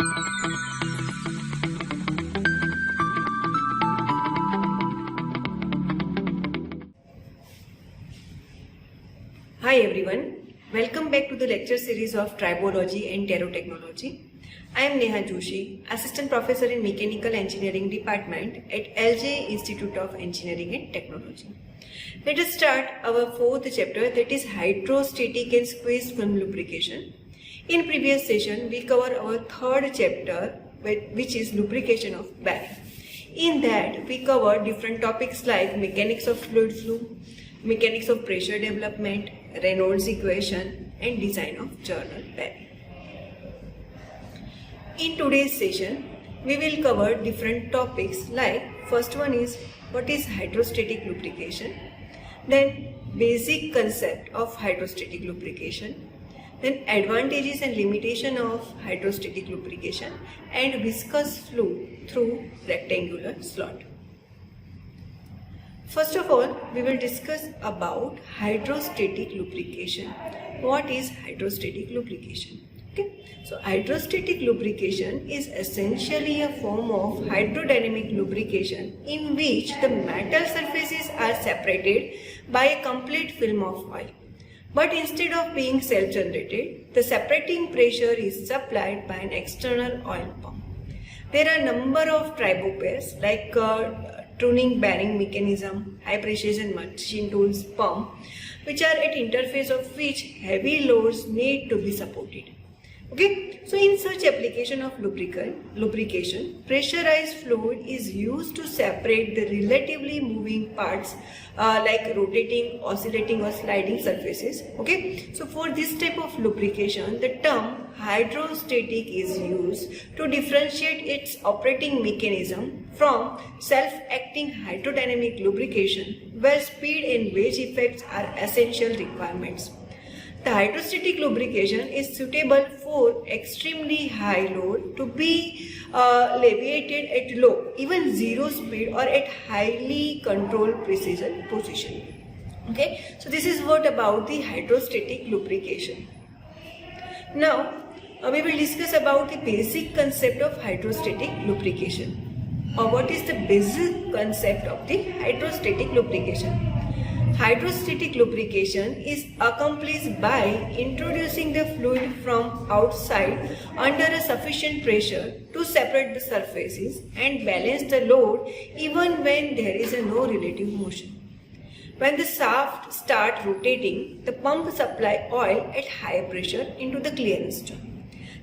Hi everyone, welcome back to the lecture series of Tribology and Terotechnology. I am Neha Joshi, Assistant Professor in Mechanical Engineering Department at LJ Institute of Engineering and Technology. Let us start our fourth chapter, that is Hydrostatic and Squeeze Film Lubrication. In previous session, we covered our third chapter, which is lubrication of bearing. In that, we covered different topics like mechanics of fluid flow, mechanics of pressure development, Reynolds equation, and design of journal bearing. In today's session, we will cover different topics like first one is what is hydrostatic lubrication, then basic concept of hydrostatic lubrication, then advantages and limitation of hydrostatic lubrication, and viscous flow through rectangular slot. First of all, we will discuss about hydrostatic lubrication. What is hydrostatic lubrication? Okay. So hydrostatic lubrication is essentially a form of hydrodynamic lubrication in which the metal surfaces are separated by a complete film of oil. But instead of being self-generated, the separating pressure is supplied by an external oil pump. There are a number of tribopairs like tuning bearing mechanism, high precision machine tools, pump, which are at interface of which heavy loads need to be supported. Okay, so in such application of lubrication, pressurized fluid is used to separate the relatively moving parts like rotating, oscillating or sliding surfaces. Okay, so for this type of lubrication, the term hydrostatic is used to differentiate its operating mechanism from self-acting hydrodynamic lubrication, where speed and wedge effects are essential requirements. The hydrostatic lubrication is suitable for extremely high load to be alleviated at low, even zero speed or at highly controlled precision position. Okay, so this is what about the hydrostatic lubrication. Now, we will discuss about the basic concept of hydrostatic lubrication. What is the basic concept of the hydrostatic lubrication? Hydrostatic lubrication is accomplished by introducing the fluid from outside under a sufficient pressure to separate the surfaces and balance the load even when there is no relative motion. When the shaft starts rotating, the pump supplies oil at high pressure into the clearance joint.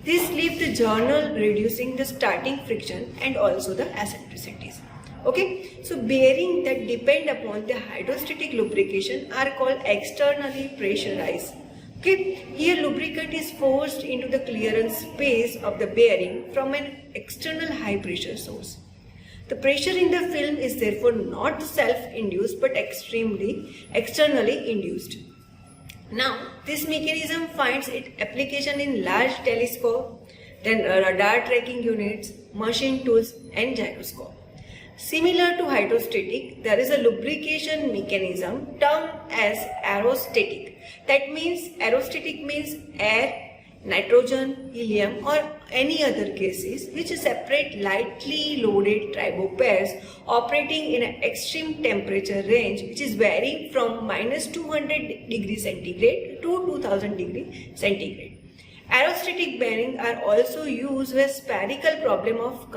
This leaves the journal, reducing the starting friction and also the eccentricities. Okay, so bearings that depend upon the hydrostatic lubrication are called externally pressurized. Okay, here lubricant is forced into the clearance space of the bearing from an external high pressure source. The pressure in the film is therefore not self-induced but externally induced. Now, this mechanism finds its application in large telescope, then radar tracking units, machine tools and gyroscope. Similar to hydrostatic, there is a lubrication mechanism termed as aerostatic. That means aerostatic means air, nitrogen, helium or any other gases which separate lightly loaded tribopairs operating in an extreme temperature range which is varying from -200 degrees centigrade to 2000 degrees centigrade. Aerostatic bearings are also used where special problem of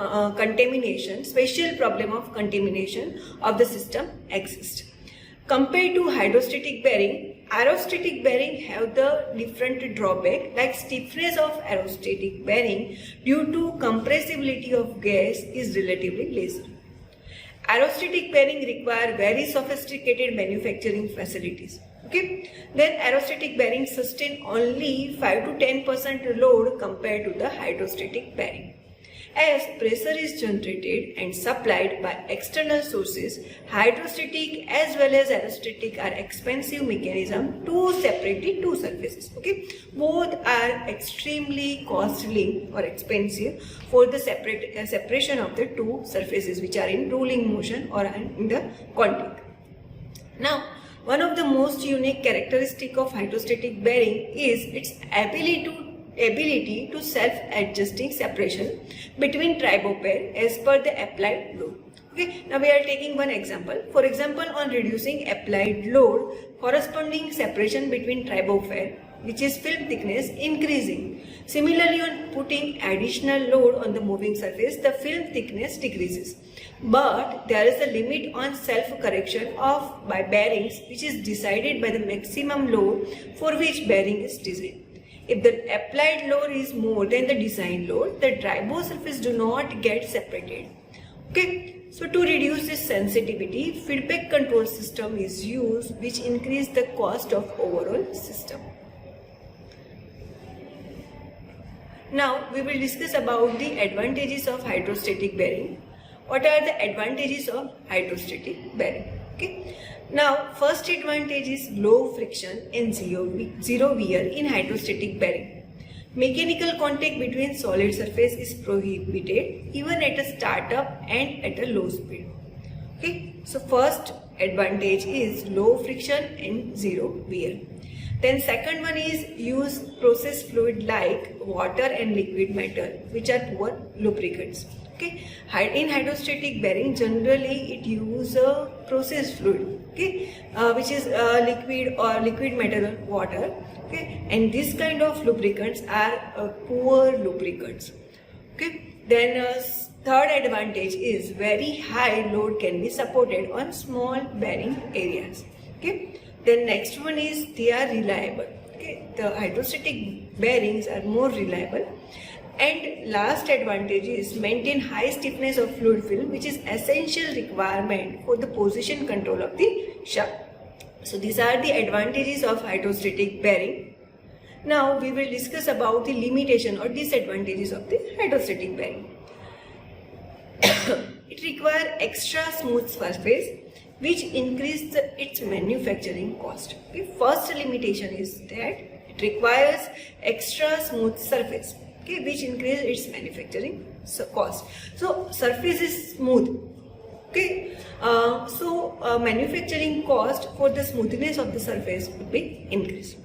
contamination of the system exists. Compared to hydrostatic bearing, aerostatic bearing have the different drawback like stiffness of aerostatic bearing due to compressibility of gas is relatively lesser. Aerostatic bearing require very sophisticated manufacturing facilities. Okay, then aerostatic bearings sustain only 5 to 10% load compared to the hydrostatic bearing. As pressure is generated and supplied by external sources, hydrostatic as well as aerostatic are expensive mechanisms to separate the two surfaces. Okay, both are extremely costly or expensive for the separation of the two surfaces which are in rolling motion or in the contact. Now, one of the most unique characteristic of hydrostatic bearing is its ability ability to self-adjusting separation between tribopair as per the applied load. Okay, now we are taking one example. For example, on reducing applied load, corresponding separation between tribopair, which is film thickness, increasing. Similarly, on putting additional load on the moving surface, the film thickness decreases. But there is a limit on self-correction of by bearings, which is decided by the maximum load for which bearing is designed. If the applied load is more than the design load, the tribo surface do not get separated. Okay. So to reduce this sensitivity, feedback control system is used, which increase the cost of overall system. Now we will discuss about the advantages of hydrostatic bearing. What are the advantages of hydrostatic bearing? Okay. Now first advantage is low friction and zero wear in hydrostatic bearing. Mechanical contact between solid surface is prohibited even at a startup and at a low speed. Okay, so first advantage is low friction and zero wear. Then second one is use process fluid like water and liquid metal, which are poor lubricants. Okay, in hydrostatic bearing generally it use a process fluid, okay, which is liquid or liquid metal or water. Okay, and this kind of lubricants are poor lubricants. Okay, then third advantage is very high load can be supported on small bearing areas. Okay, then next one is they are reliable. Okay, the hydrostatic bearings are more reliable. And last advantage is maintain high stiffness of fluid film, which is essential requirement for the position control of the shaft. So these are the advantages of hydrostatic bearing. Now we will discuss about the limitation or disadvantages of the hydrostatic bearing. It requires extra smooth surface, which increases its manufacturing cost. The first limitation is that it requires extra smooth surface, okay, which increases its manufacturing cost. So surface is smooth. Okay, manufacturing cost for the smoothness of the surface would be increased.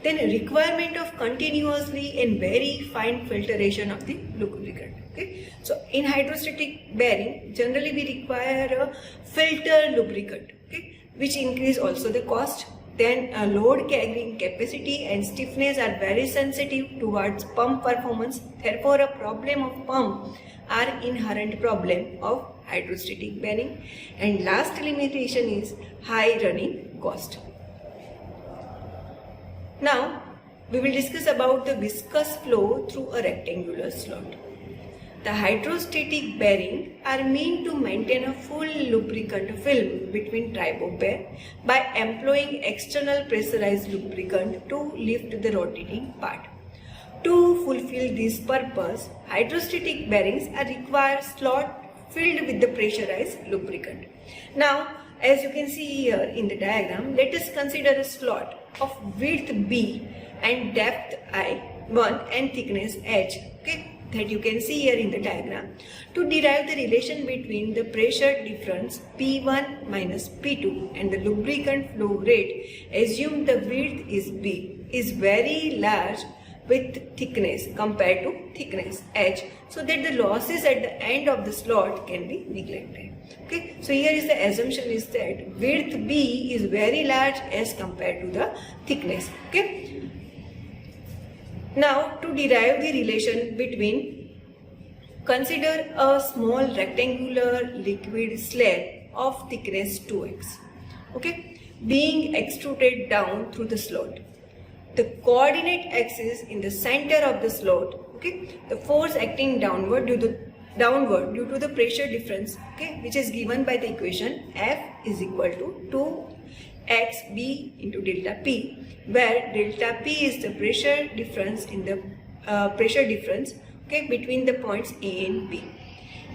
Then requirement of continuously and very fine filtration of the lubricant. Okay, so in hydrostatic bearing generally we require a filter lubricant, okay, which increase also the cost. Then load carrying capacity and stiffness are very sensitive towards pump performance. Therefore, a problem of pump are inherent problem of hydrostatic bearing. And last limitation is high running cost. Now, we will discuss about the viscous flow through a rectangular slot. The hydrostatic bearing are meant to maintain a full lubricant film between tribopair by employing external pressurized lubricant to lift the rotating part. To fulfill this purpose, hydrostatic bearings are required slot filled with the pressurized lubricant. Now, as you can see here in the diagram, let us consider a slot of width B and depth I1 and thickness H, okay, that you can see here in the diagram. To derive the relation between the pressure difference P1 minus P2 and the lubricant flow rate, assume the width is B is very large with thickness compared to thickness H, so that the losses at the end of the slot can be neglected. Okay, so here is the assumption is that width B is very large as compared to the thickness. Okay. Now to derive the relation between, consider a small rectangular liquid slab of thickness 2x, okay, being extruded down through the slot. The coordinate axis in the center of the slot, okay, the force acting downward due to the pressure difference, okay, which is given by the equation F is equal to 2xb into delta P, where delta P is the pressure difference in the okay, between the points A and B.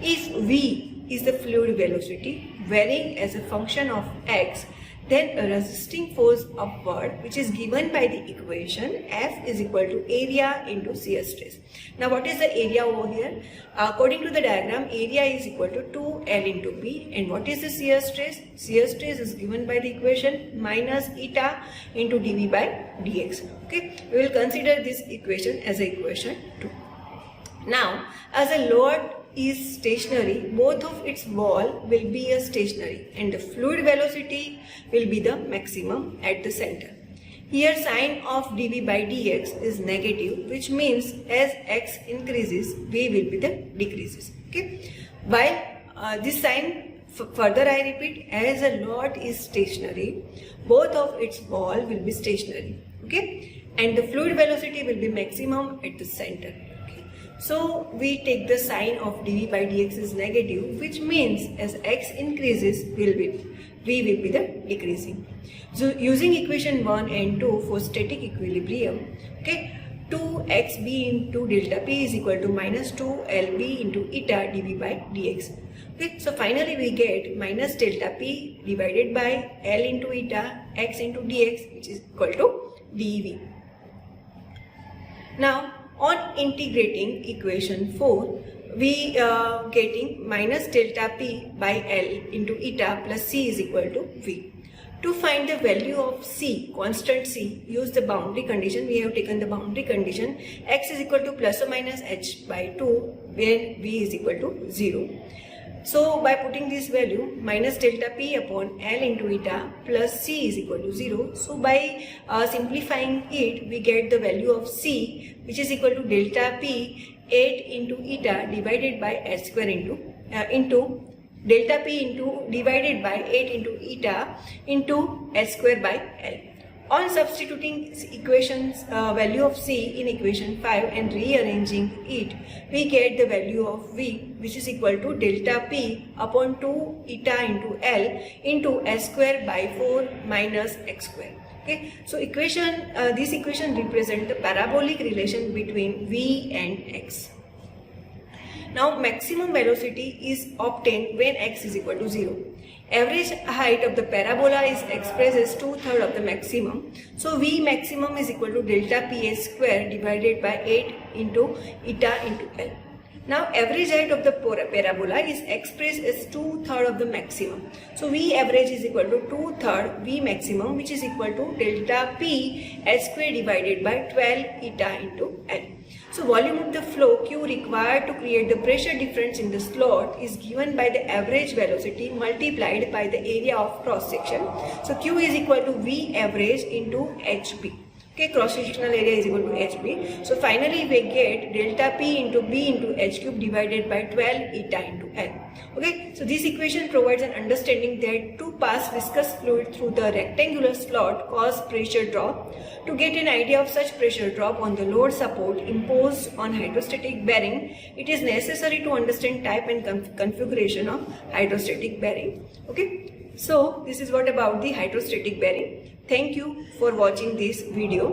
If V is the fluid velocity varying as a function of x, then a resisting force upward, which is given by the equation F is equal to area into shear stress. Now what is the area over here? According to the diagram, area is equal to 2L into B, and what is the shear stress? Shear stress is given by the equation minus eta into dV by dx. Okay, we will consider this equation as a equation 2. Now, as a load is stationary, both of its wall will be a stationary and the fluid velocity will be the maximum at the center. Here sign of dV by dx is negative, which means as x increases, v will be the decreases. Okay. While this sign, further I repeat, as a load is stationary, both of its wall will be stationary. Okay. And the fluid velocity will be maximum at the center. So we take the sign of dV by dx is negative, which means as x increases, v will be the decreasing. So using equation 1 and 2 for static equilibrium, okay, 2xb into delta p is equal to minus 2lb into eta dV by dx. Okay, so finally we get minus delta p divided by L into eta x into dx, which is equal to dV. Now, on integrating equation 4, we getting minus delta p by L into eta plus c is equal to v. To find the value of c, constant c, use the boundary condition. We have taken the boundary condition x is equal to plus or minus h by 2 where v is equal to 0. So by putting this value minus delta p upon L into eta plus c is equal to 0. So by simplifying it, we get the value of c, which is equal to delta p 8 into eta divided by h square into delta p into divided by 8 into eta into h square by L. On substituting equations value of c in equation 5 and rearranging it, we get the value of v, which is equal to delta p upon 2 eta into L into s square by 4 minus x square. Okay, so this equation represents the parabolic relation between v and x. Now maximum velocity is obtained when x is equal to 0. Average height of the parabola is expressed as 2/3 of the maximum. So V maximum is equal to delta PS square divided by 8 into eta into L. Now average height of the parabola is expressed as 2/3 of the maximum. So V average is equal to 2/3 V maximum, which is equal to delta P S square divided by 12 eta into L. So volume of the flow Q required to create the pressure difference in the slot is given by the average velocity multiplied by the area of cross section. So Q is equal to V average into HB. Okay, cross-sectional area is equal to HB. So finally we get delta P into B into H cube divided by 12 eta into L. Okay, so this equation provides an understanding that to pass viscous fluid through the rectangular slot cause pressure drop. To get an idea of such pressure drop on the load support imposed on hydrostatic bearing, it is necessary to understand type and configuration of hydrostatic bearing. Okay, so this is what about the hydrostatic bearing. Thank you for watching this video.